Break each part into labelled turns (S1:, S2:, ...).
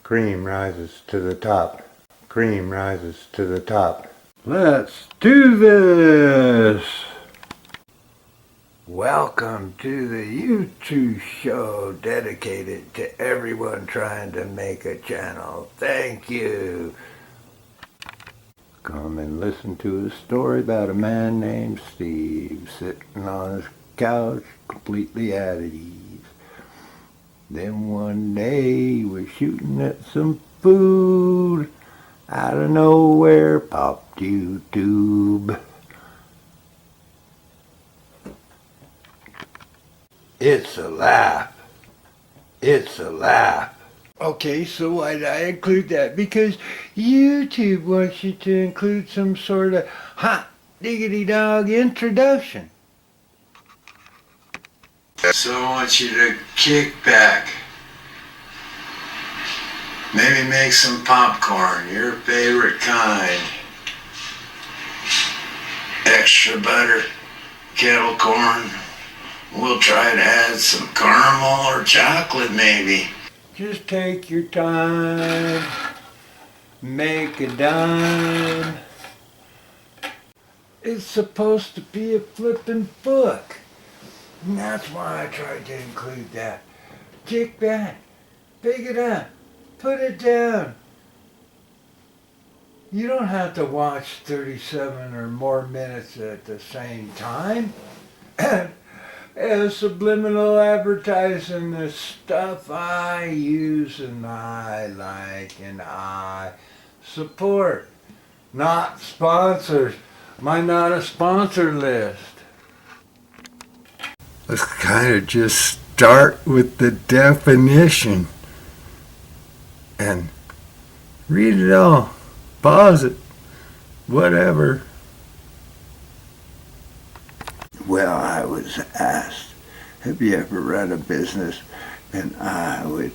S1: Cream rises to the top. Cream rises to the top. Let's do this! Welcome to the YouTube show dedicated to everyone trying to make a channel. Thank you. Come and listen to a story about a man named Steve sitting on his couch completely at ease. Then one day he was shooting at some food. Out of nowhere popped YouTube. It's a laugh. It's a laugh. Okay, so why did I include that? Because YouTube wants you to include some sort of hot diggity dog introduction.
S2: So I want you to kick back. Maybe make some popcorn, your favorite kind. Extra butter, kettle corn. We'll try to add some caramel or chocolate maybe.
S1: Just take your time. Make a dime. It's supposed to be a flippin' book. And that's why I tried to include that. Kick back. Pick it up. Put it down. You don't have to watch 37 or more minutes at the same time. Subliminal advertising is stuff I use and I like and I support. Not sponsors. Am not a sponsor list? Let's kind of just start with the definition and read it all. Pause it. Whatever. Well, I was asked, have you ever run a business? And I would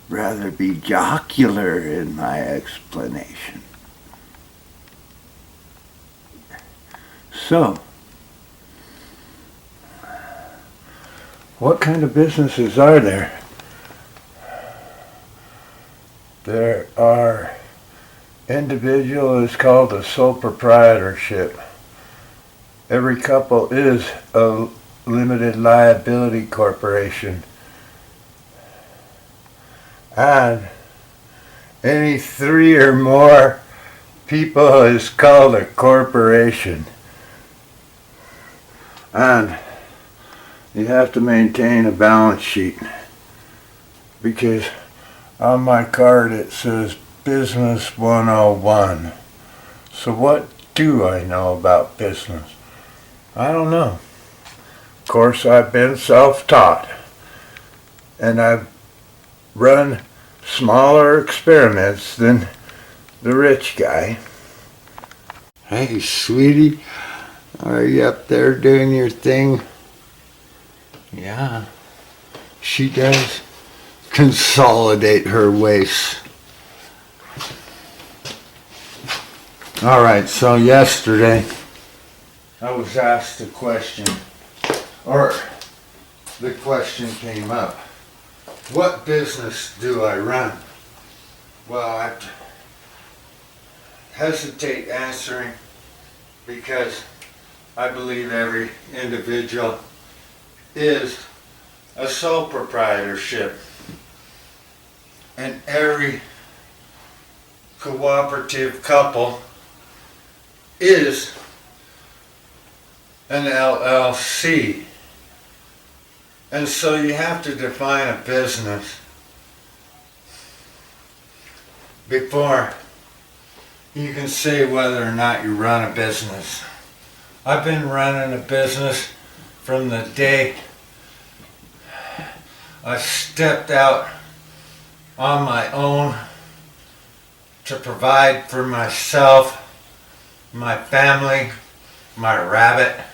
S1: rather be jocular in my explanation. So, what kind of businesses are there? There are individual is called a sole proprietorship. Every couple is a limited liability corporation. And any 3 or more people is called a corporation. And you have to maintain a balance sheet, because on my card it says Business 101. So what do I know about business? I don't know. Of course, I've been self-taught, and I've run smaller experiments than the rich guy. Hey, sweetie, are you up there doing your thing? Yeah, she does consolidate her waist. All right, so yesterday I was asked a question, or the question came up, what business do I run? Well, I hesitate answering because I believe every individual is a sole proprietorship, and every cooperative couple is an LLC. And so you have to define a business before you can say whether or not you run a business. I've been running a business from the day I stepped out on my own to provide for myself, my family, my rabbit,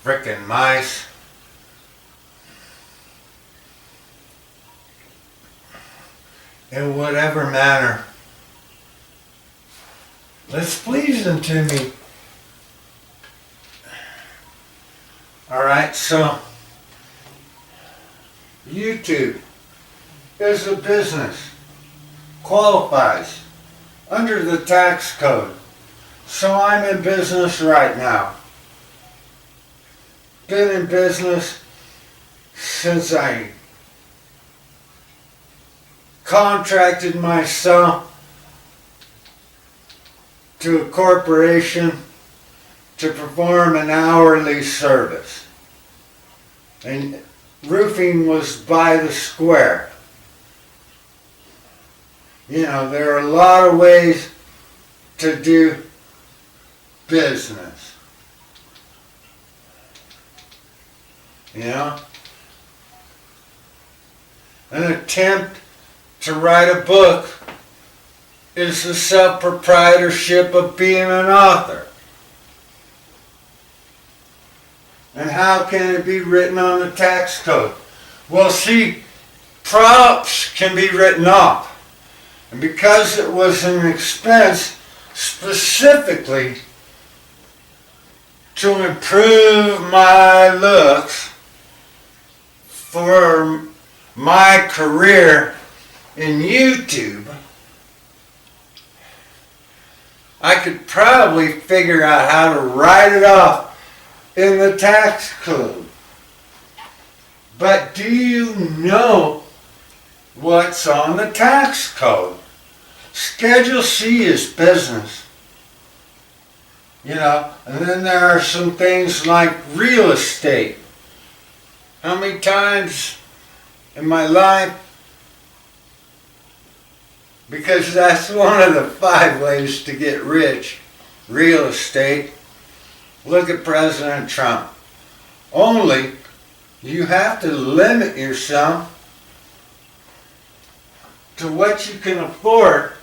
S1: frickin' mice, in whatever manner that's pleasing to me. Alright, so YouTube,
S3: is a business, qualifies under the tax code. So I'm in business right now. Been in business since I contracted myself to a corporation to perform an hourly service. And roofing was by the square. You know, there are a lot of ways to do business. You know? An attempt to write a book is the self-proprietorship of being an author. And how can it be written on the tax code? Well, see, props can be written off. And because it was an expense specifically to improve my looks for my career in YouTube, I could probably figure out how to write it off in the tax code. But do you know what's on the tax code? Schedule C is business. You know, and then there are some things like real estate. How many times in my life, because that's one of the 5 ways to get rich, real estate. Look at President Trump. Only you have to limit yourself to what you can afford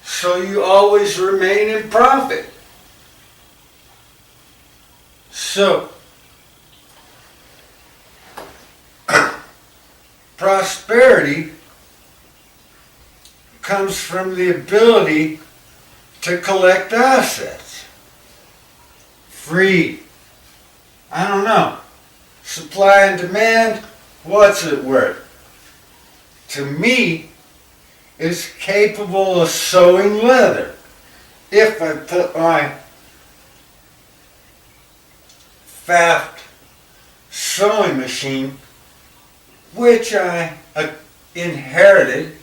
S3: so you always remain in profit. So, prosperity comes from the ability to collect assets. Free. I don't know. Supply and demand, what's it worth? To me, it's capable of sewing leather. If I put my Pfaff sewing machine, which I inherited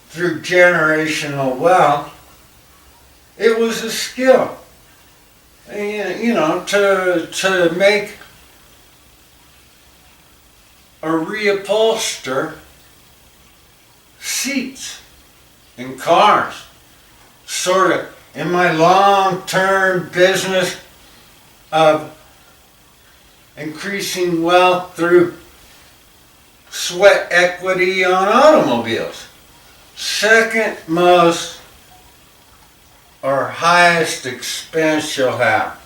S3: through generational wealth, it was a skill. And, you know, to make or reupholster seats in cars. Sort of in my long-term business of increasing wealth through sweat equity on automobiles. Second most or highest expense you'll have,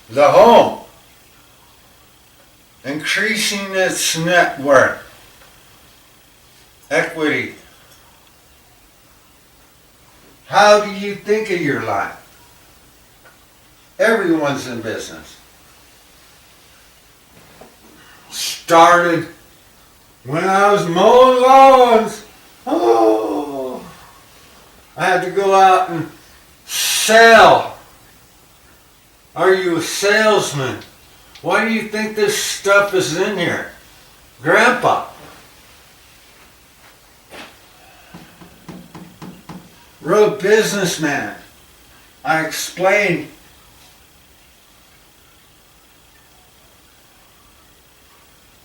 S3: the home. Increasing its net worth, equity. How do you think of your life? Everyone's in business. Started when I was mowing lawns. Oh, I had to go out and sell. Are you a salesman? Why do you think this stuff is in here? Grandpa. Wrote businessman. I explained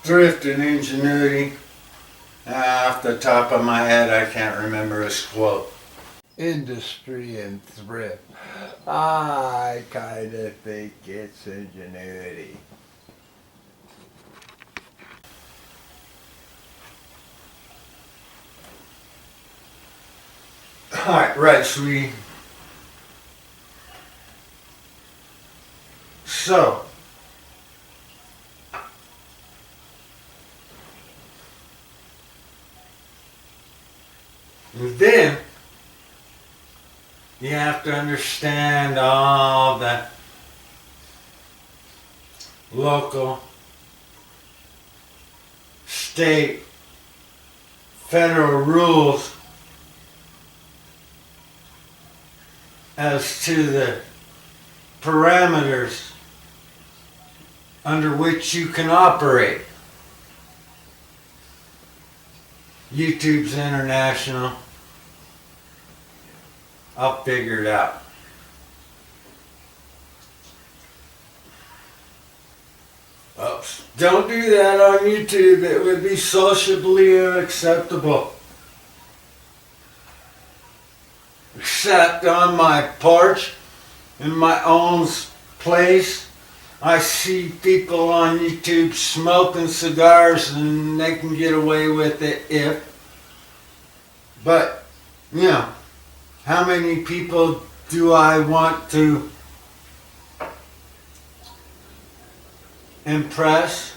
S3: thrift and ingenuity. Off the top of my head, I can't remember his quote.
S1: Industry and thrift. I kind of think it's ingenuity.
S3: Alright, right, so, then you have to understand all the local, state, federal rules as to the parameters under which you can operate. YouTube's international. I'll figure it out. Oops. Don't do that on YouTube. It would be socially unacceptable. Except on my porch, in my own place, I see people on YouTube smoking cigars and they can get away with it but, you know, how many people do I want to impress?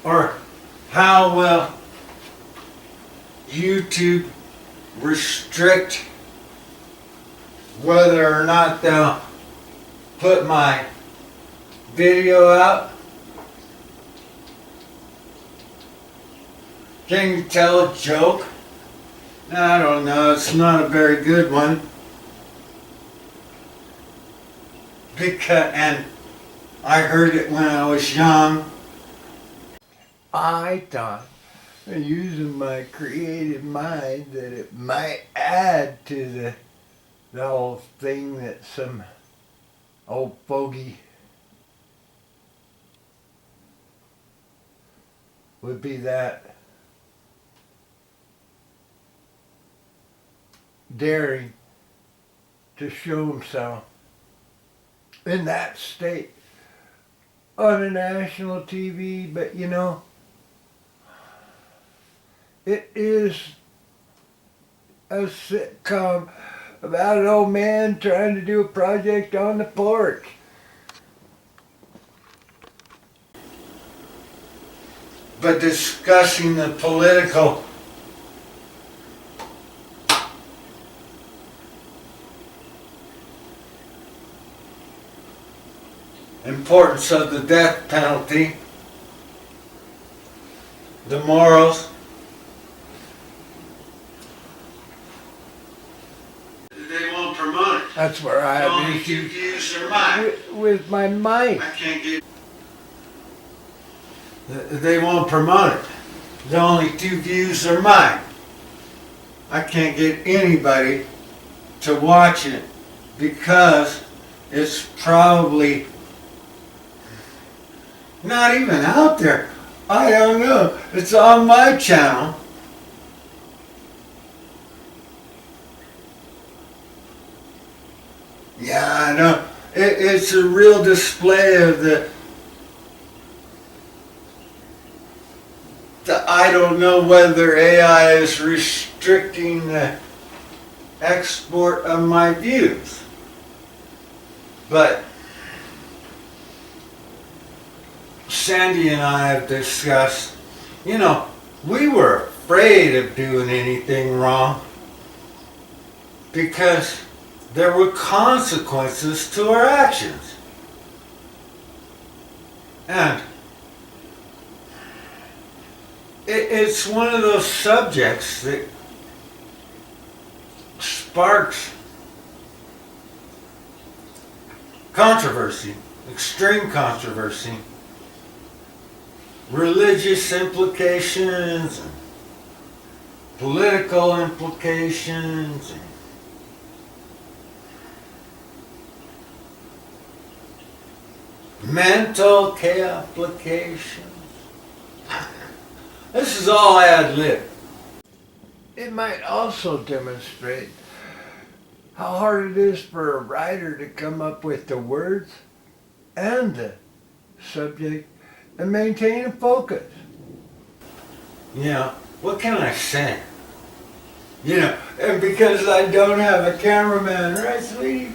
S3: Or how will YouTube restrict whether or not they'll put my video out? Can you tell a joke? I don't know, it's not a very good one. And I heard it when I was young.
S1: I thought, using my creative mind, that it might add to the whole thing that some old fogey would be that daring to show himself in that state on a national TV, but you know, it is a sitcom about an old man trying to do a project on the porch.
S3: But discussing the political importance of the death penalty, the morals, they won't promote it.
S1: That's where I
S3: The
S1: have
S3: only
S1: issues
S3: views are mine.
S1: with my mic.
S3: I can't get. They won't promote it. The only 2 views are mine. I can't get anybody to watch it because it's probably not even out there. I don't know. It's on my channel. Yeah, I know. It's a real display of the I don't know whether AI is restricting the export of my views. But Sandy and I have discussed, you know, we were afraid of doing anything wrong because there were consequences to our actions. And it's one of those subjects that sparks controversy, extreme controversy, religious implications, and political implications, and mental applications. This is all ad lib.
S1: It might also demonstrate how hard it is for a writer to come up with the words and the subject and maintain a focus.
S3: You know, what can I say? You know, and because I don't have a cameraman, right, sweetie?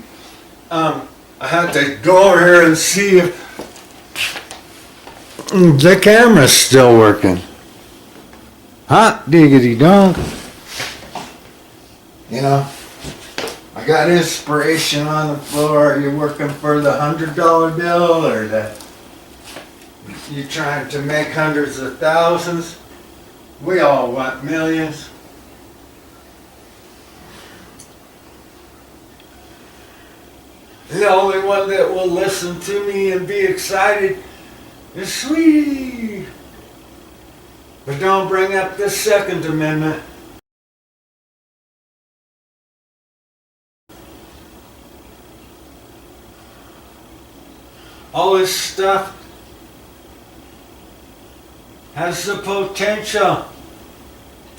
S3: I had to go over here and see if the camera's still working. Hot diggity dog. You know, I got inspiration on the floor. Are you working for the $100 bill or you trying to make hundreds of thousands? We all want millions. The only one that will listen to me and be excited is Sweetie. But don't bring up the Second Amendment. All this stuff has the potential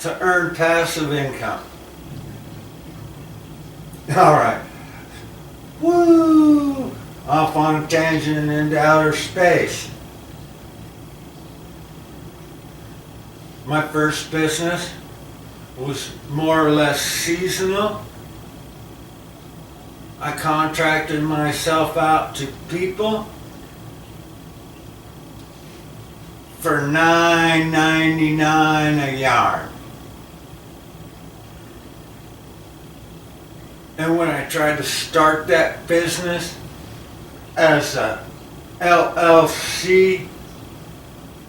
S3: to earn passive income. All right. Woo! Off on a tangent into outer space. My first business was more or less seasonal. I contracted myself out to people for $9.99 a yard. And when I tried to start that business as a LLC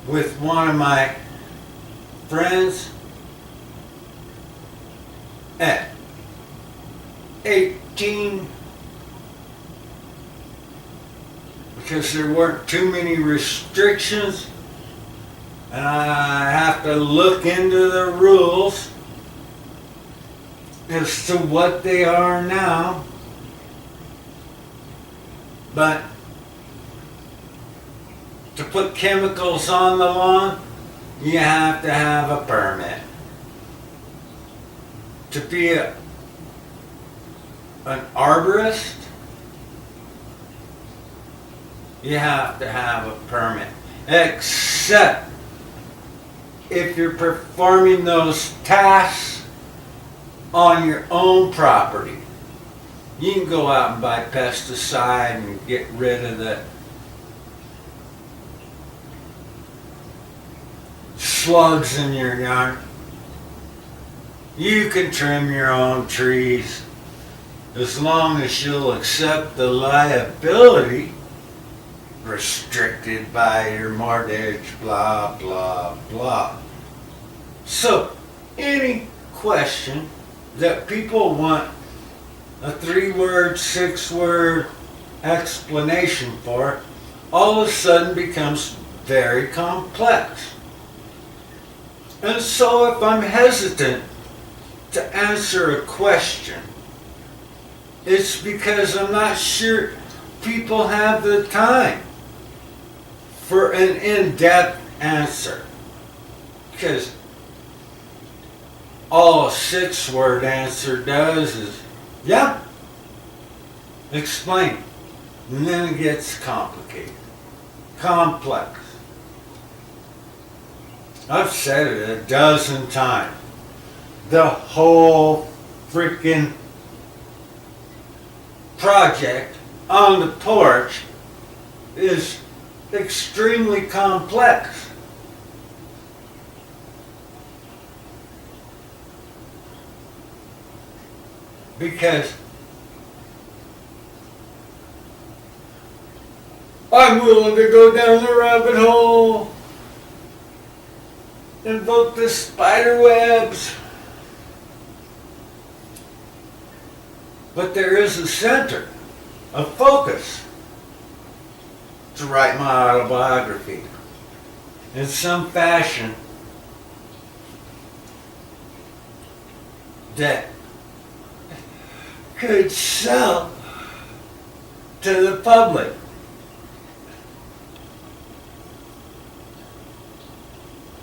S3: with one of my friends at 18, because there weren't too many restrictions, and I have to look into the rules as to what they are now. But to put chemicals on the lawn, you have to have a permit. To be an arborist, you have to have a permit. Except if you're performing those tasks on your own property. You can go out and buy pesticide and get rid of the slugs in your yard. You can trim your own trees as long as you'll accept the liability restricted by your mortgage, blah, blah, blah. So, any question that people want a 3-word, 6-word explanation for, all of a sudden becomes very complex. And so if I'm hesitant to answer a question, it's because I'm not sure people have the time for an in-depth answer. Because all a 6-word answer does is, yeah, explain. And then it gets complicated, complex. I've said it a dozen times. The whole freaking project on the porch is extremely complex. Because I'm willing to go down the rabbit hole, invoke the spider webs. But there is a center, a focus to write my autobiography in some fashion that could sell to the public.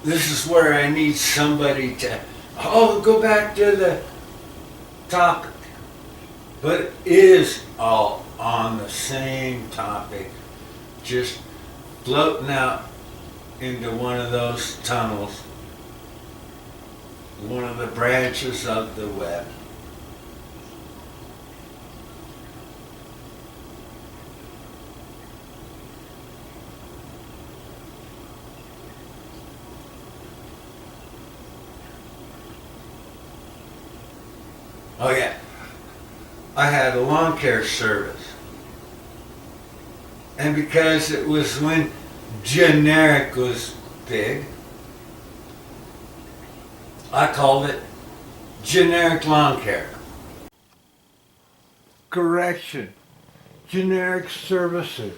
S3: This is where I need somebody to, go back to the topic. But it is all on the same topic, just floating out into one of those tunnels, one of the branches of the web. Oh yeah, I had a lawn care service. And because it was when generic was big, I called it generic lawn care.
S1: Correction. Generic services.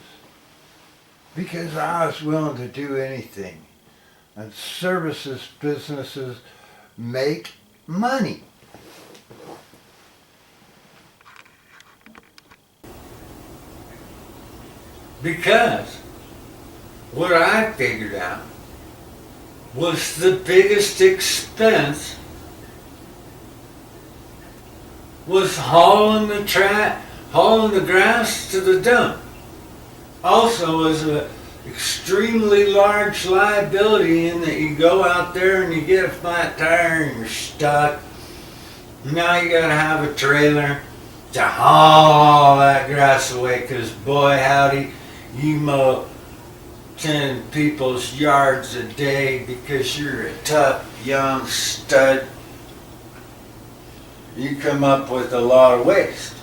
S1: Because I was willing to do anything. And services businesses make money.
S3: Because what I figured out was the biggest expense was hauling the grass to the dump. Also was an extremely large liability in that you go out there and you get a flat tire and you're stuck. Now you gotta have a trailer to haul that grass away, because boy howdy, you mow 10 people's yards a day because you're a tough young stud. You come up with a lot of waste.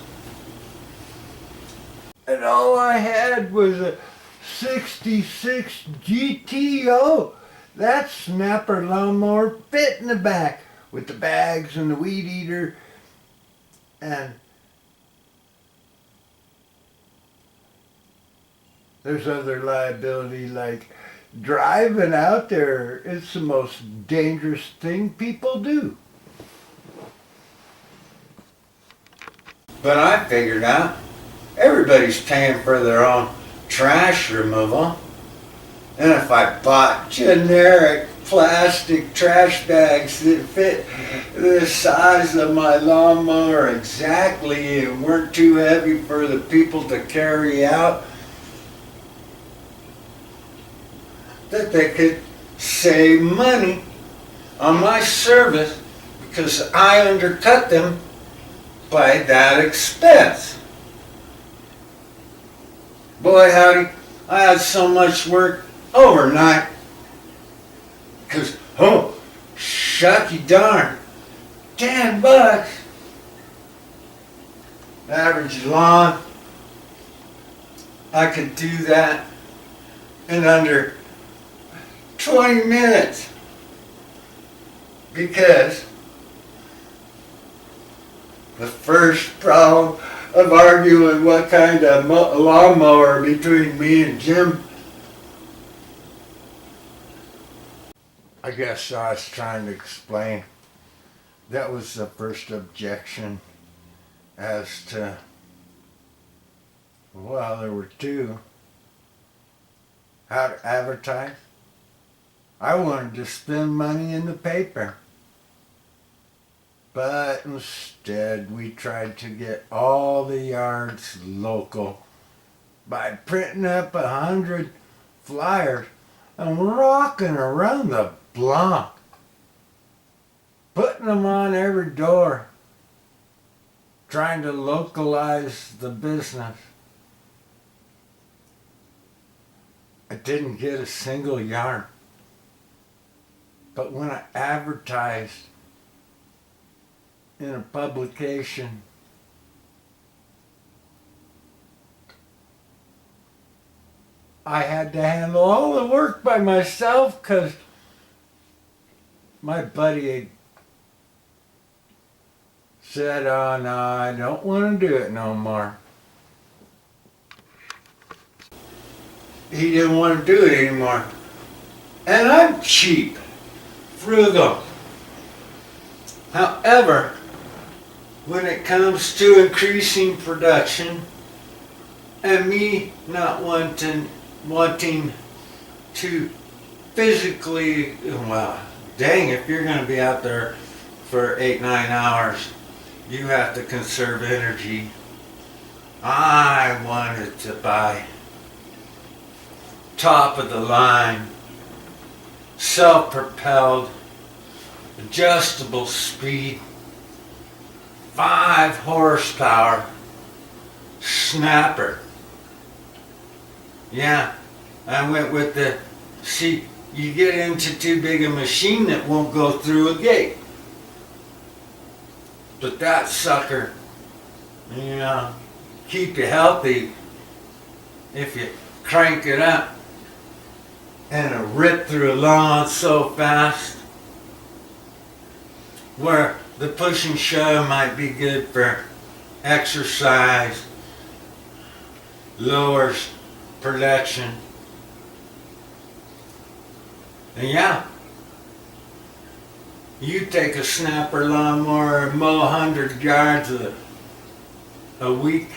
S1: And all I had was a 66 GTO. That snapper lawnmower fit in the back with the bags and the weed eater. And there's other liability like driving out there. It's the most dangerous thing people do.
S3: But I figured out everybody's paying for their own trash removal. And if I bought generic plastic trash bags that fit the size of my lawnmower exactly and weren't too heavy for the people to carry out, that they could save money on my service because I undercut them by that expense. Boy howdy, I had so much work overnight because, oh, shucky darn, $10. Average lawn, I could do that in under 20 minutes because the first problem of arguing what kind of lawnmower between me and Jim,
S1: I guess I was trying to explain. That was the first objection as to, well, there were two. How to advertise. I wanted to spend money in the paper. But instead we tried to get all the yards local by printing up 100 flyers and rocking around the block, putting them on every door, trying to localize the business. I didn't get a single yard. But when I advertised in a publication, I had to handle all the work by myself because my buddy had said, oh no, I don't want to do it no more.
S3: he didn't want to do it anymore. And I'm cheap, frugal. However, when it comes to increasing production and me not wanting to physically, well, dang, if you're going to be out there for 8-9 hours, you have to conserve energy. I wanted to buy top of the line, self-propelled, adjustable speed, 5 horsepower snapper. Yeah, I went with the, see, you get into too big a machine that won't go through a gate. But that sucker, you know, keep you healthy if you crank it up and it'll rip through a lawn so fast. where the push and shove might be good for exercise, lowers production. And yeah, you take a snapper lawnmower and mow 100 yards a week,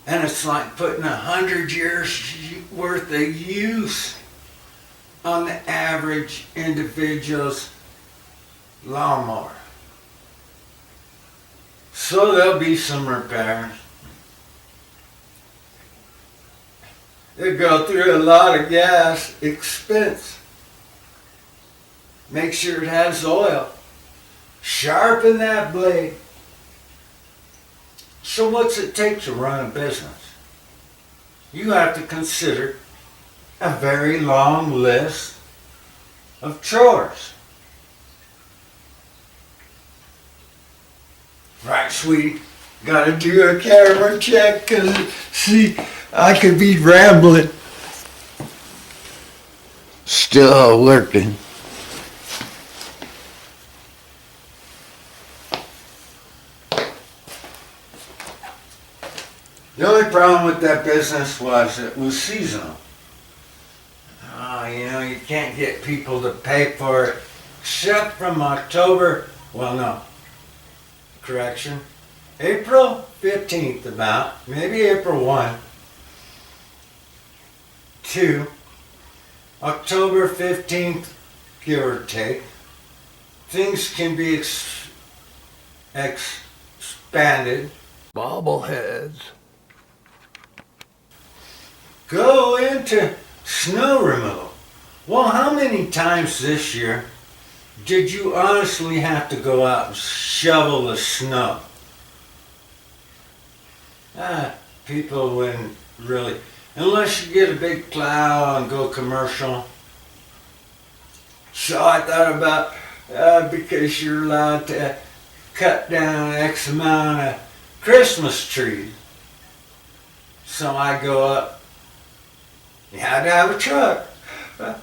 S3: and it's like putting 100 years worth of use on the average individual's lawnmower. So there'll be some repairs. They go through a lot of gas expense. Make sure it has oil. Sharpen that blade. So what's it take to run a business? You have to consider a very long list of chores. Right, sweetie? Gotta do a camera check, 'cause see, I could be rambling.
S1: Still working.
S3: The only problem with that business was it was seasonal. You can't get people to pay for it except from October, well, no, correction, April 15th about, maybe April 1 to October 15th, give or take. Things can be expanded.
S1: Bobbleheads.
S3: Go into snow removal. Well, how many times this year did you honestly have to go out and shovel the snow? People wouldn't really, unless you get a big plow and go commercial. So I thought about, because you're allowed to cut down X amount of Christmas trees. So I go up. You had to have a truck to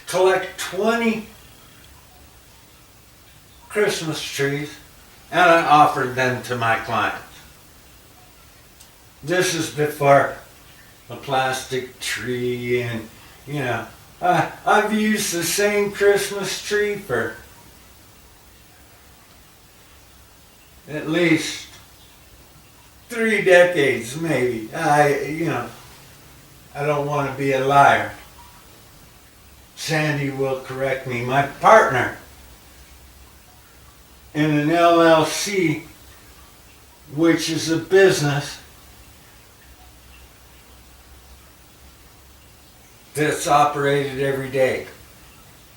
S3: collect 20 Christmas trees, and I offered them to my clients. This is before a plastic tree, and I've used the same Christmas tree for at least 3 decades, maybe. I don't want to be a liar. Sandy will correct me. My partner in an LLC, which is a business that's operated every day.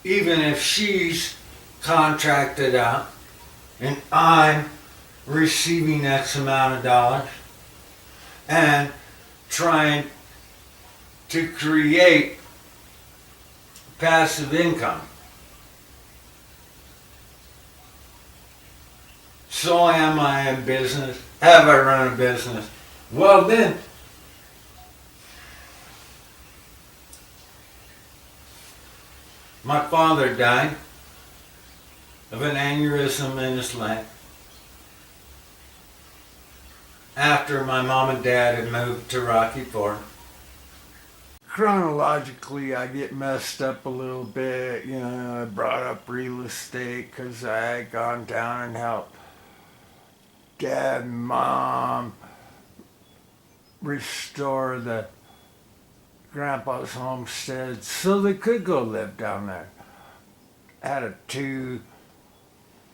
S3: Even if she's contracted out and I'm receiving X amount of dollars and trying to create passive income. So am I in business? Have I run a business? Well then, my father died of an aneurysm in his leg after my mom and dad had moved to Rocky Ford. Chronologically, I get messed up a little bit. I brought up real estate because I had gone down and helped Dad and Mom restore the grandpa's homestead so they could go live down there. Had a 2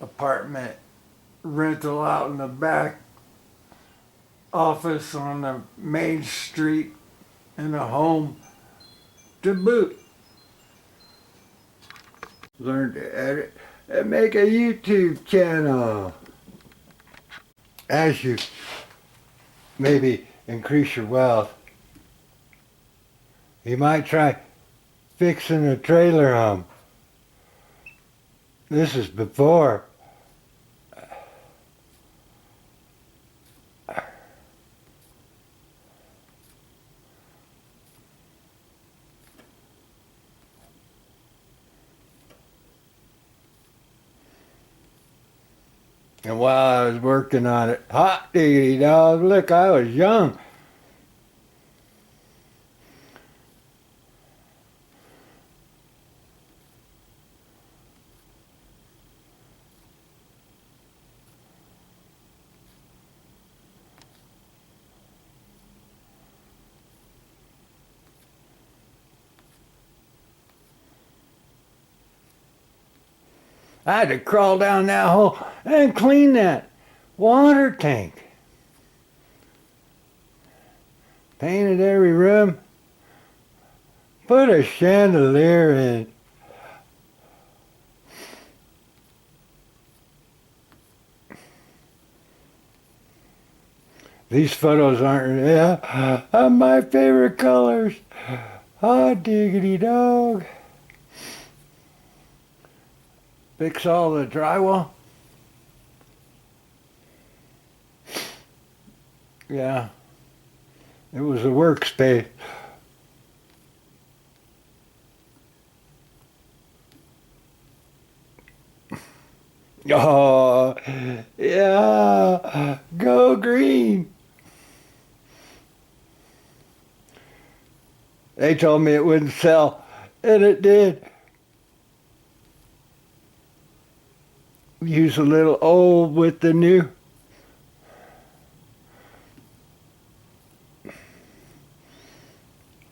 S3: apartment rental out in the back, office on the main street, and a home to boot.
S1: Learn to edit and make a YouTube channel. As you maybe increase your wealth, you might try fixing a trailer home. This is before And while I was working on it, hot diggity dog, look, I was young. I had to crawl down that hole and clean that water tank. Painted every room. Put a chandelier in. These photos aren't my favorite colors. Hot diggity dog. Fix all the drywall. Yeah. It was a workspace. Oh, yeah. Go green. They told me it wouldn't sell, and it did. Use a little old with the new.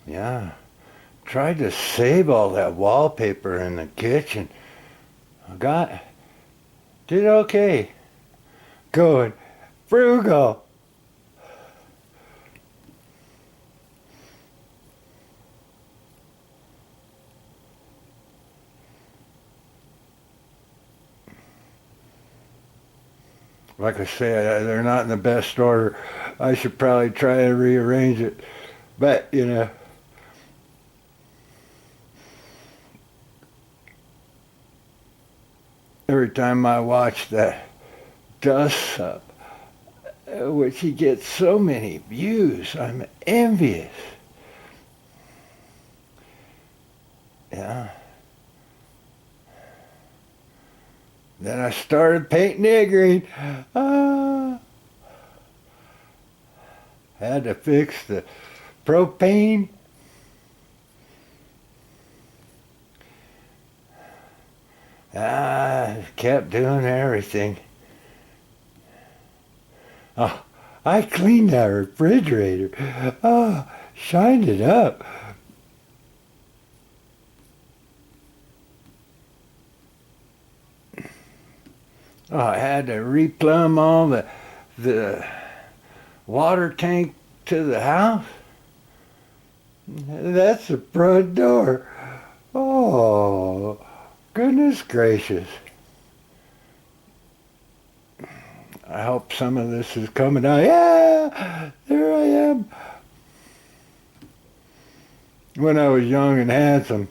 S1: Yeah. Tried to save all that wallpaper in the kitchen. Did okay. Going frugal. Like I say, they're not in the best order. I should probably try and rearrange it. But, every time I watch that dust up, which he gets so many views, I'm envious. Yeah. Then I started painting it green. Had to fix the propane. Kept doing everything. Oh, I cleaned that refrigerator. Shined it up. I had to replumb all the water tank to the house. That's the front door. Oh, goodness gracious. I hope some of this is coming out. Yeah, there I am. When I was young and handsome.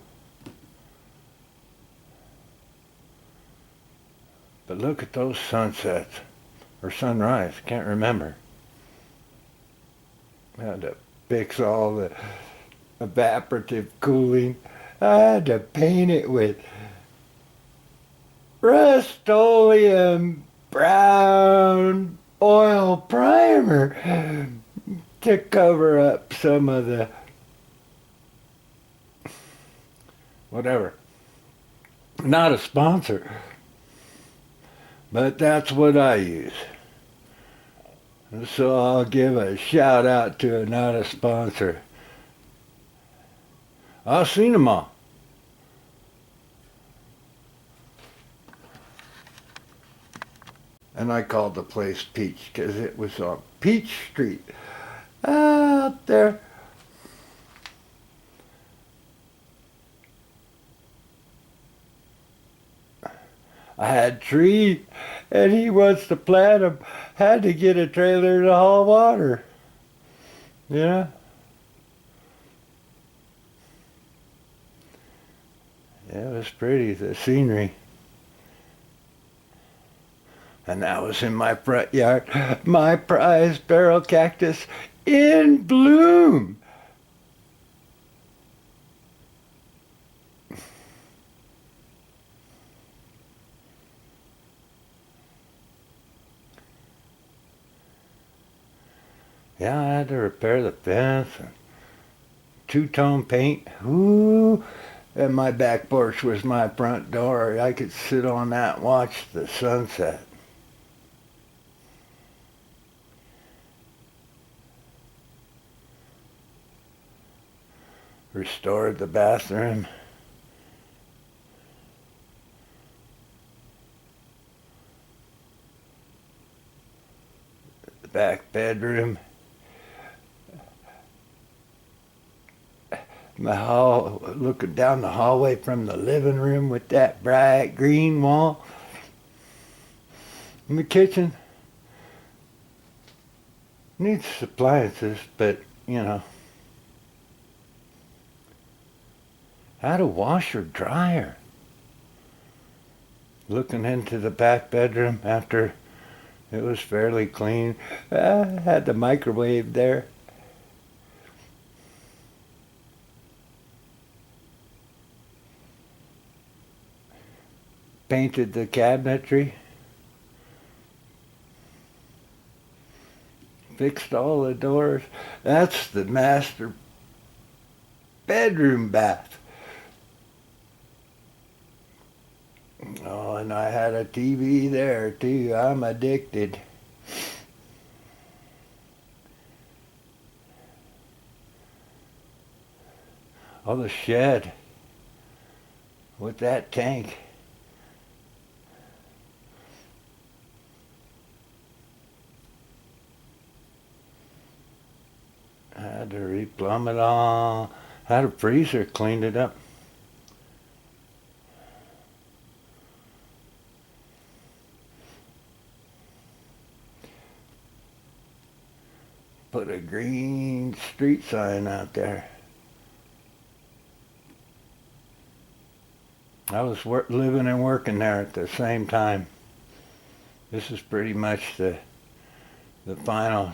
S1: But look at those sunsets. Or sunrise, can't remember. I had to fix all the evaporative cooling. I had to paint it with Rust-Oleum brown oil primer to cover up some of the whatever. Not a sponsor, but that's what I use. So I'll give a shout out to a not a sponsor. I've seen them all. And I called the place Peach because it was on Peach Street out there. I had trees, and he wants to plant them. Had to get a trailer to haul water. Yeah. Yeah, it was pretty, the scenery. And that was in my front yard. My prized barrel cactus in bloom. Yeah, I had to repair the fence and two-tone paint. Ooh, and my back porch was my front door. I could sit on that and watch the sunset. Restored the bathroom. The back bedroom. My hall, looking down the hallway from the living room with that bright green wall. In the kitchen. Needs appliances, but, you know. Had a washer dryer. Looking into the back bedroom after it was fairly clean. I had the microwave there. Painted the cabinetry. Fixed all the doors. That's the master bedroom bath. Oh, and I had a TV there too. I'm addicted. Oh, the shed with that tank. I had to replumb it all. Had a freezer, cleaned it up. Put a green street sign out there. I was living and working there at the same time. This is pretty much the final.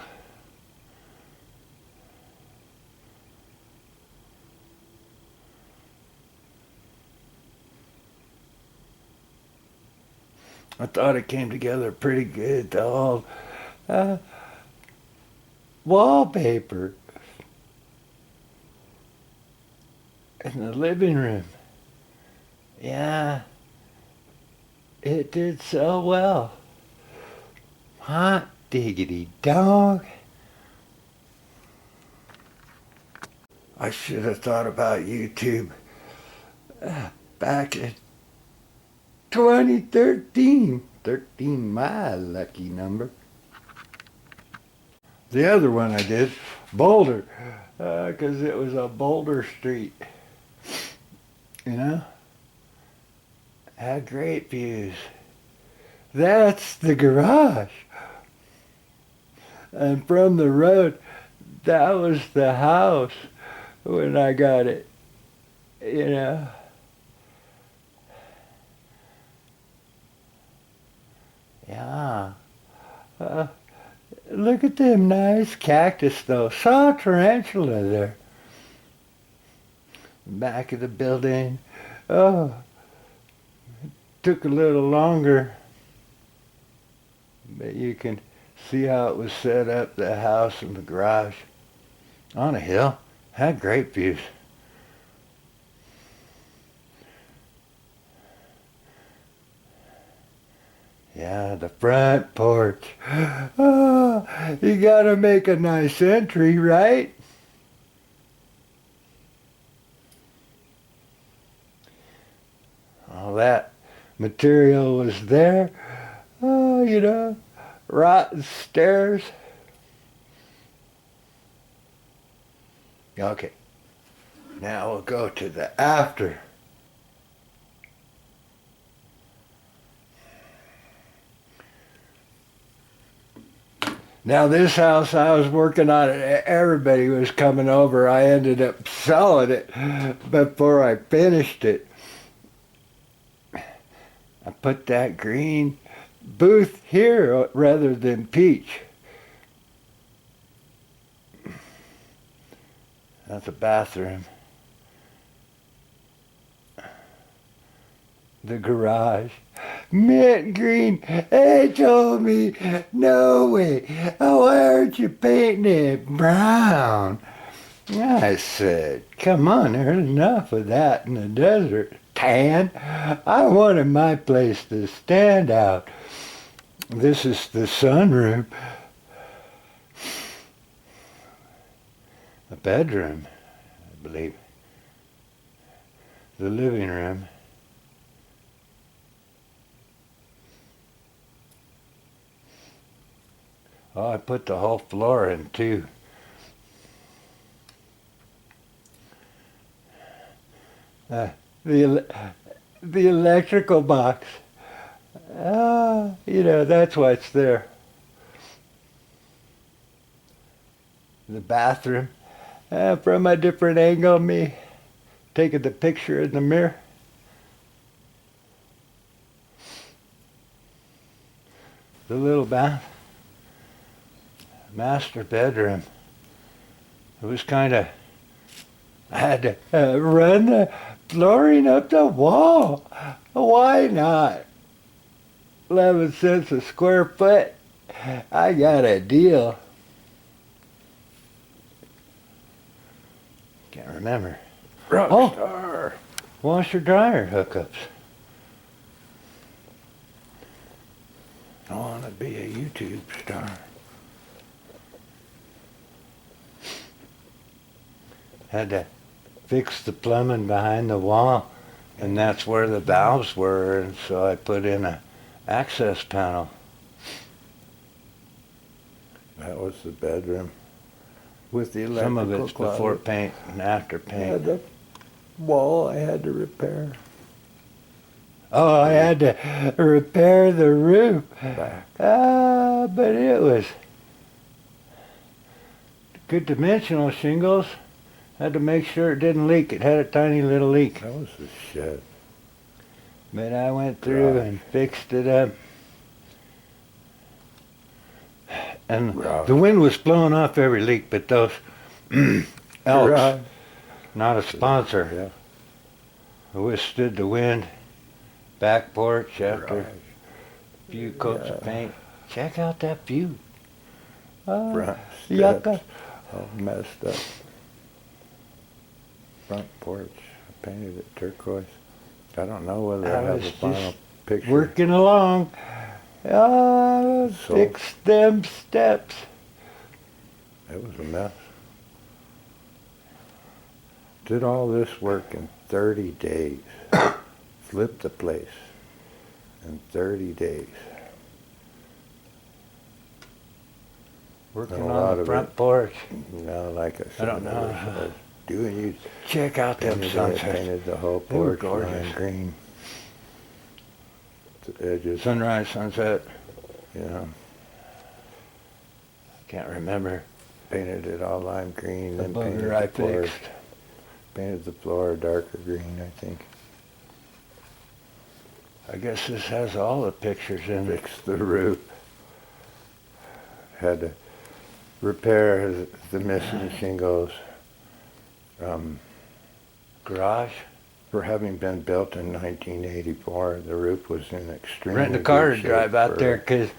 S1: I thought it came together pretty good. The whole wallpaper in the living room. Yeah, it did so well. Hot diggity dog. I should have thought about YouTube back in 2013. 13, my lucky number. The other one I did, Boulder, because it was a Boulder street. You know? Had great views. That's the garage. And from the road, that was the house when I got it. You know? Yeah. Look at them nice cactus though. Saw a tarantula there. Back of the building. Oh. Took a little longer. But you can see how it was set up, the house and the garage. On a hill. Had great views. Yeah, the front porch. Oh, you gotta make a nice entry, right? All that material was there. Oh, you know, rotten stairs. Okay, now we'll go to the after. Now this house I was working on it, everybody was coming over. I ended up selling it before I finished it. I put that green booth here rather than peach. That's a bathroom. The garage. mint green. They told me, no way. Why aren't you painting it brown? I said, come on, there's enough of that in the desert. Tan. I wanted my place to stand out. This is the sunroom. A bedroom, I believe. The living room. Oh, I put the whole floor in too. The electrical box. That's what's there. The bathroom. From a different angle, me taking the picture in the mirror. The little master bedroom. It was I had to run the flooring up the wall. Why not? 11 cents a square foot. I got a deal. Can't remember.
S3: Rockstar.
S1: Washer dryer hookups. I want to be a YouTube star. Had to fix the plumbing behind the wall, and that's where the valves were, and so I put in a access panel.
S3: That was the bedroom.
S1: With the electrical
S3: Some of it's
S1: closet.
S3: before paint and after paint.
S1: The wall I had to repair. Oh, I had to repair the roof. But it was good dimensional shingles. Had to make sure it didn't leak. It had a tiny little leak.
S3: That was the shed.
S1: But I went through and fixed it up. And the wind was blowing off every leak, but those Elks, not a sponsor, withstood the wind. Back porch after a few coats of paint. Check out that view.
S3: Front
S1: yucca.
S3: steps all messed up. Front porch, I painted it turquoise. I don't know whether I have a final picture.
S1: Working along. Fix them steps.
S3: It was a mess. Did all this work in 30 days. Flipped the place in 30 days.
S1: Working on the front porch.
S3: Like I said,
S1: I don't know.
S3: I was doing you.
S1: Check out them sunsets.
S3: Painted the whole
S1: They were
S3: porch
S1: gorgeous.
S3: lime green. The edges,
S1: Sunrise, sunset.
S3: yeah.
S1: Can't remember.
S3: Painted it all lime green,
S1: The
S3: then painted
S1: booger I
S3: the floor.
S1: fixed.
S3: Painted the floor darker green, I think.
S1: I guess this has all the pictures in it.
S3: Fixed the roof. Had to repair the missing shingles.
S1: Garage.
S3: For having been built in 1984, the roof was in extremely
S1: Rent a car
S3: good
S1: to
S3: shape
S1: drive out
S3: for-
S1: there because,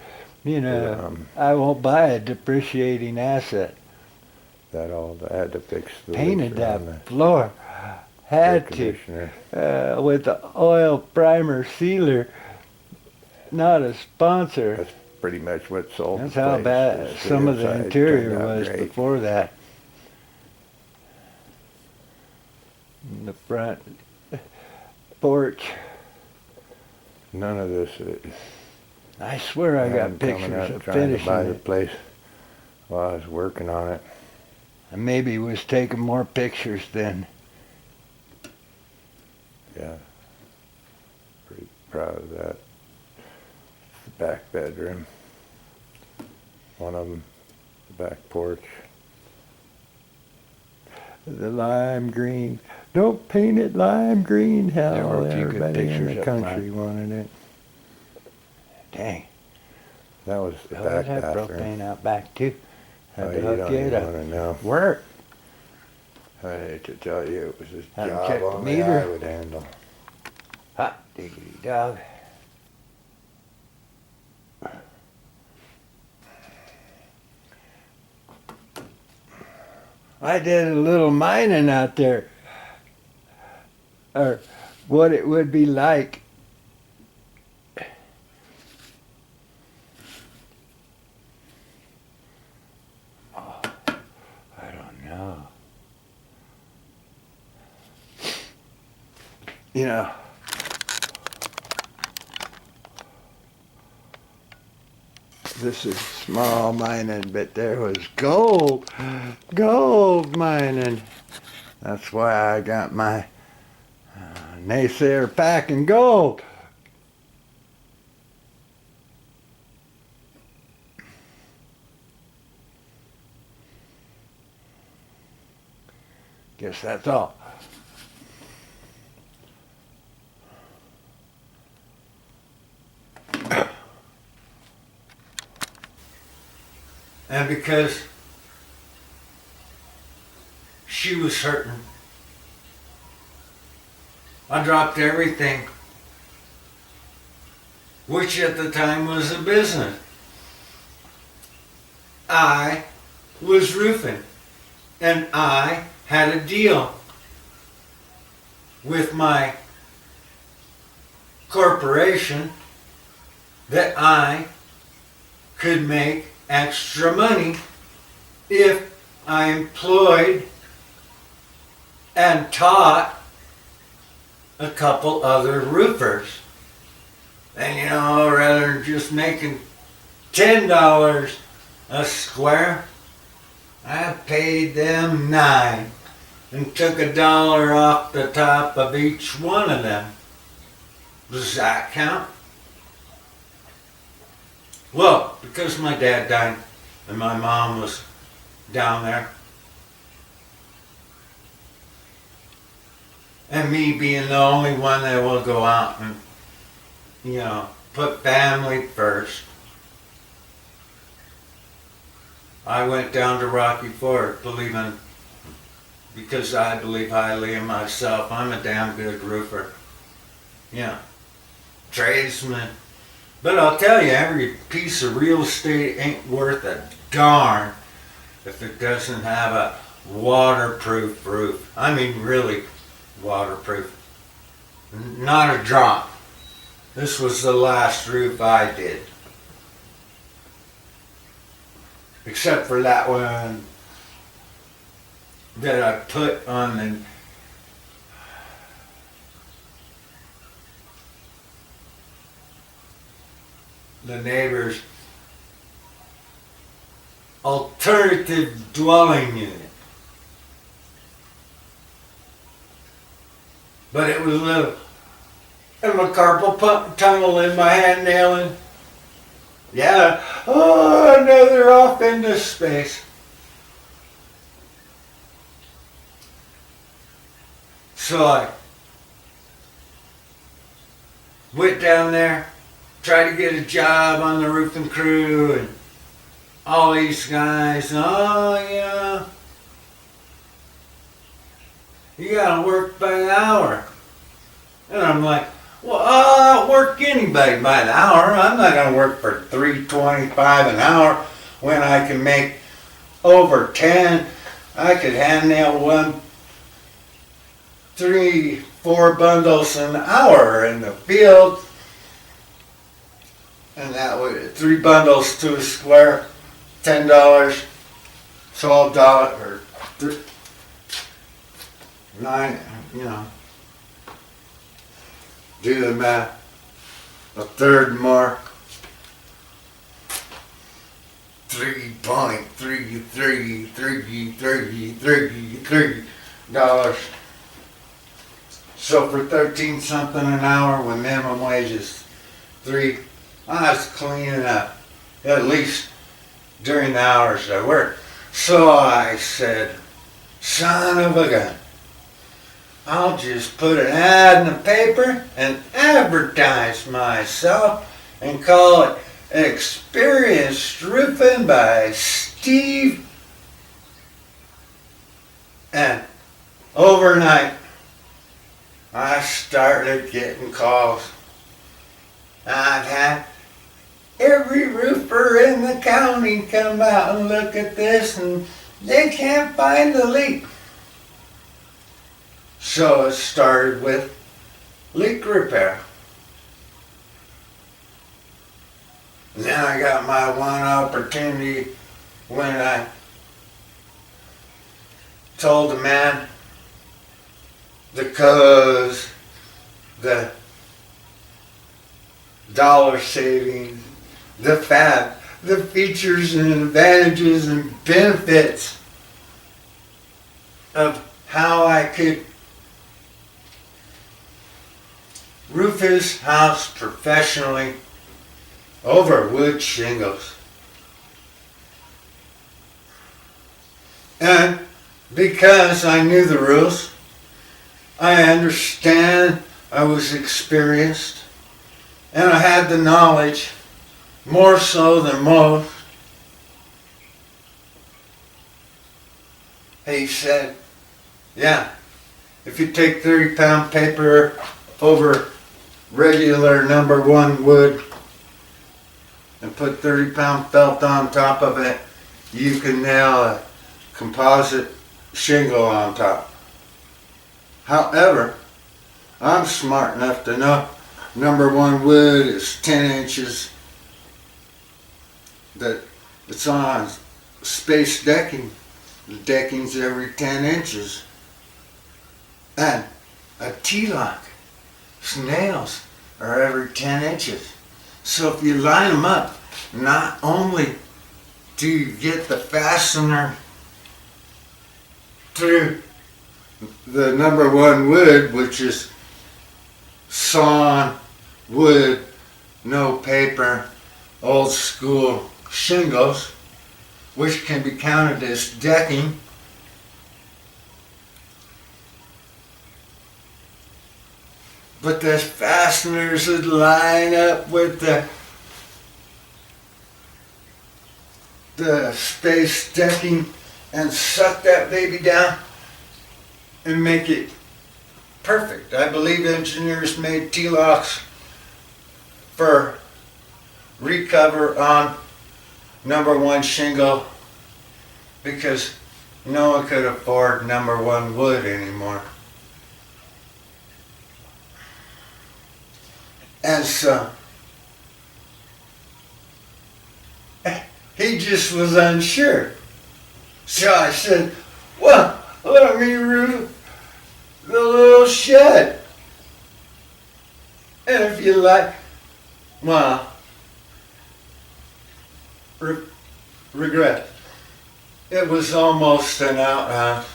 S1: I won't buy a depreciating asset.
S3: That all, I had to fix the
S1: Painted
S3: leaks around
S1: that floor.
S3: the air
S1: Had to.
S3: conditioner.
S1: With the oil primer sealer. Not a sponsor.
S3: That's pretty much what sold
S1: That's
S3: the
S1: how
S3: place.
S1: bad
S3: Just
S1: some of the
S3: inside
S1: interior
S3: turned out
S1: was
S3: great.
S1: before that. In the front porch.
S3: None of this.
S1: I swear I got
S3: I'm coming
S1: pictures
S3: out
S1: of
S3: trying to
S1: finishing
S3: buy the
S1: it.
S3: place while I was working on it.
S1: I maybe was taking more pictures then.
S3: Yeah, pretty proud of that. The back bedroom. One of them, the back porch.
S1: The lime green. Don't paint it lime green. Hell,
S3: There were a few good
S1: everybody in
S3: pictures
S1: the
S3: up
S1: country
S3: front.
S1: wanted it. Dang.
S3: That was the
S1: Oh,
S3: back
S1: it had
S3: bathroom.
S1: propane out back too. Had
S3: Oh,
S1: to
S3: you
S1: hook
S3: don't
S1: it
S3: even
S1: up.
S3: want to know.
S1: Work.
S3: I hate to tell you, it was a
S1: Had 'em
S3: job
S1: check the
S3: only
S1: meter.
S3: I would handle.
S1: Hot diggity dog. I did a little mining out there, or what it would be like. Oh, I don't know. You know, this is small mining, but there was gold mining. That's why I got my naysayer packing gold. Guess that's all.
S3: And because she was hurting, I dropped everything, which at the time was a business. I was roofing, and I had a deal with my corporation that I could make extra money if I employed and taught a couple other roofers. And you know, rather than just making $10 a square, I paid them $9 and took $1 off the top of each one of them. Does that count? Well, because my dad died and my mom was down there, and me being the only one that will go out and, you know, put family first, I went down to Rocky Ford because I believe highly in myself. I'm a damn good roofer. Yeah. Tradesman. But I'll tell you, every piece of real estate ain't worth a darn if it doesn't have a waterproof roof. I mean really waterproof. Not a drop. This was the last roof I did. Except for that one that I put on the neighbor's alternative dwelling unit. But it was a little, and my carpal tunnel in my hand nailing. Yeah, oh, another off into space. So I went down there, tried to get a job on the roofing crew, and all these guys, oh yeah, you gotta work by the hour. And I'm like, well, I'll work anybody by the hour. I'm not gonna work for $3.25 an hour when I can make over 10. I could hand nail 3-4 bundles an hour in the field. And that would 3 bundles to a square, $10, $12, or 9, you know. Do the math. A third more. $3.33 So for 13 something an hour with minimum wages, I was cleaning up, at least during the hours I worked. So I said, son of a gun, I'll just put an ad in the paper and advertise myself and call it Experienced Roofing by Steve. And overnight, I started getting calls. I've had every roofer in the county come out and look at this, and they can't find the leak. So it started with leak repair. Then I got my one opportunity when I told the man the codes, the dollar savings, the features and advantages and benefits of how I could roof his house professionally over wood shingles. And because I knew the rules, I understand, I was experienced, and I had the knowledge, more so than most. He said, yeah, if you take 30-pound paper over regular #1 wood and put 30-pound felt on top of it, you can nail a composite shingle on top. However, I'm smart enough to know #1 wood is 10 inches, that it's on space decking. The decking's every 10 inches. And a T-lock, nails are every 10 inches. So if you line them up, not only do you get the fastener through the #1 wood, which is sawn wood, no paper, old school shingles, which can be counted as decking. But the fasteners would line up with the space decking and suck that baby down and make it perfect. I believe engineers made T-locks for recover on #1 shingle because no one could afford #1 wood anymore. And so he just was unsure. So I said, well, let me roof the little shed. And if you like, well, regret. It was almost an outhouse.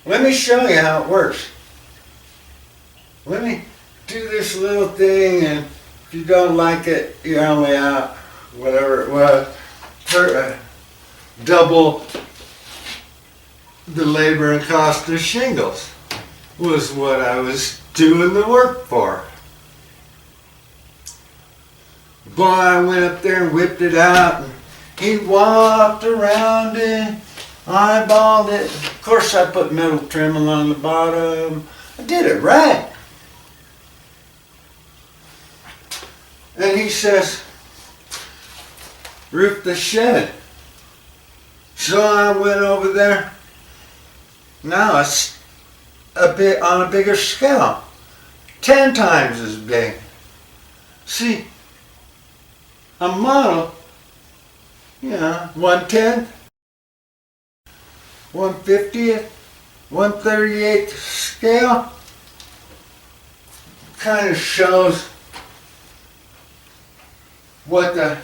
S3: Let me show you how it works. Let me do this little thing, and if you don't like it, you're only out, whatever it was, double the labor and cost of shingles was what I was doing the work for. Boy, I went up there and whipped it out, and he walked around it, eyeballed it. Of course, I put metal trim along the bottom. I did it right. And he says, roof the shed. So I went over there. Now it's a bit on a bigger scale, 10 times as big. See, a model, 1/10, 1/50th, 1/38th scale kind of shows what the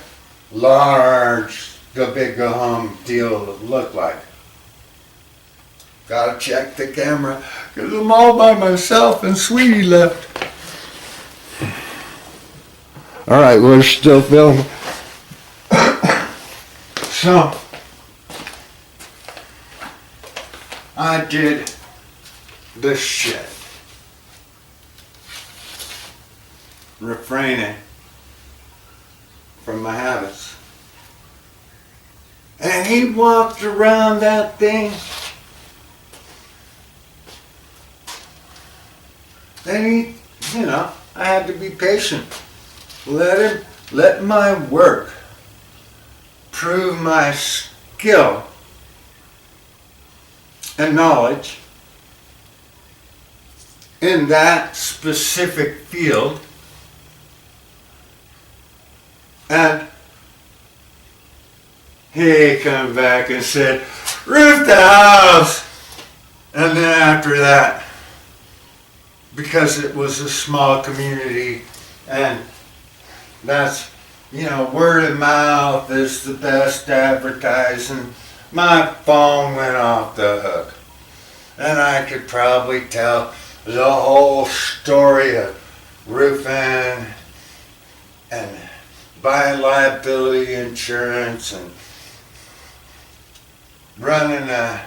S3: big go home deal would look like. Gotta check the camera because I'm all by myself and Sweetie left. All right, we're still filming. So, I did the shed. Refraining from my habits. And he walked around that thing. And he, I had to be patient. Let my work prove my skill and knowledge in that specific field, and he came back and said, roof the house. And then after that, because it was a small community, and that's, word of mouth is the best advertising, my phone went off the hook. And I could probably tell the whole story of roofing and buying liability insurance and running a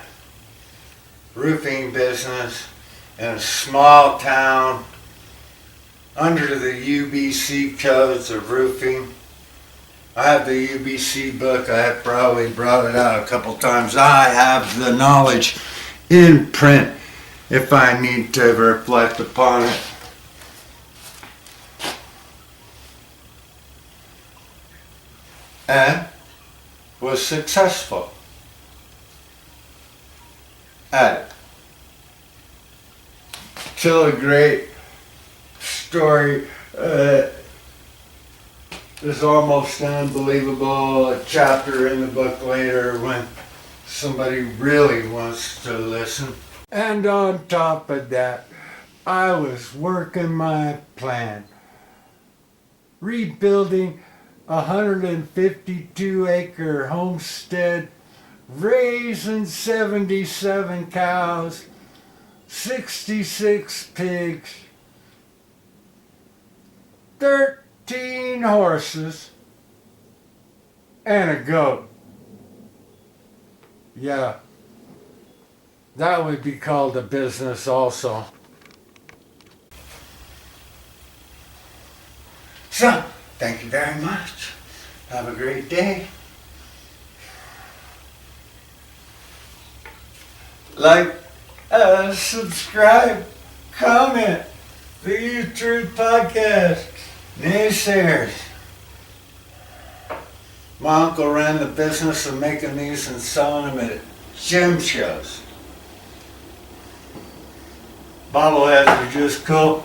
S3: roofing business in a small town under the UBC codes of roofing. I have the UBC book. I have probably brought it out a couple times. I have the knowledge in print if I need to reflect upon it. And was successful at it. Tell a great story. It's almost unbelievable. A chapter in the book later when somebody really wants to listen. And on top of that, I was working my plan. Rebuilding a 152-acre homestead, raising 77 cows, 66 pigs, 13 horses, and a goat. Yeah, that would be called a business also. So, thank you very much. Have a great day. Like, subscribe, comment. The Youth Truth Podcast. Naysayers. My uncle ran the business of making these and selling them at gem shows. Bobbleheads are just cool.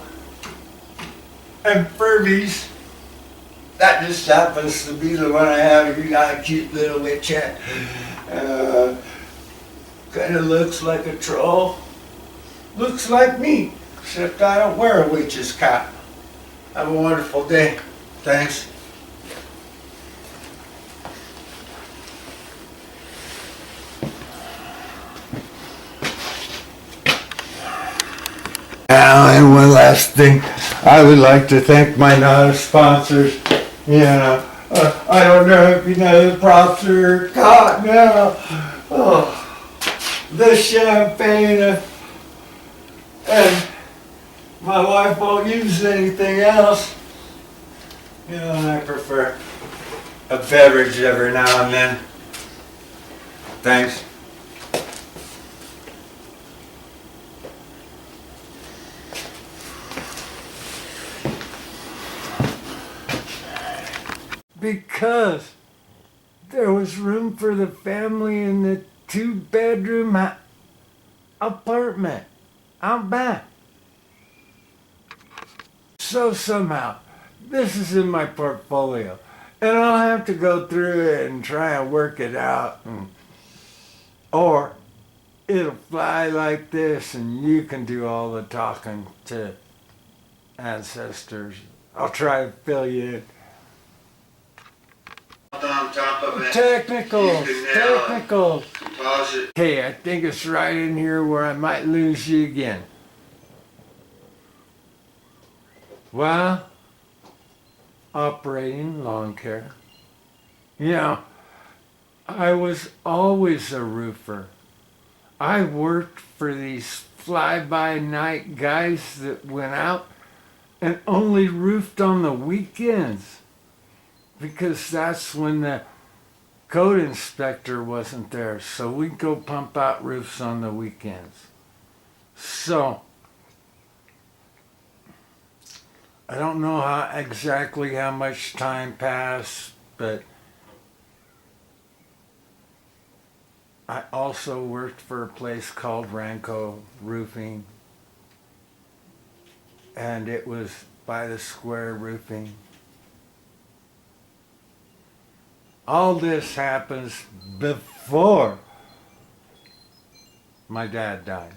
S3: And Furbies. That just happens to be the one I have. You got a cute little witchette. Kind of looks like a troll. Looks like me, except I don't wear a witch's cap. Have a wonderful day. Thanks. And one last thing, I would like to thank my sponsors. I don't know if you know the props are caught now. Oh, the champagne, and my wife won't use anything else. I prefer a beverage every now and then. Thanks. Because there was room for the family in the 2-bedroom apartment out back. So somehow, this is in my portfolio, and I'll have to go through it and try and work it out. Or it'll fly like this and you can do all the talking to ancestors. I'll try to fill you in. On top of it. Technicals. Okay, I think it's right in here where I might lose you again. Well, operating lawn care. I was always a roofer. I worked for these fly-by-night guys that went out and only roofed on the weekends. Because that's when the code inspector wasn't there. So we'd go pump out roofs on the weekends. So, I don't know exactly how much time passed, but I also worked for a place called Ranco Roofing, and it was by the square roofing. All this happens before my dad dies.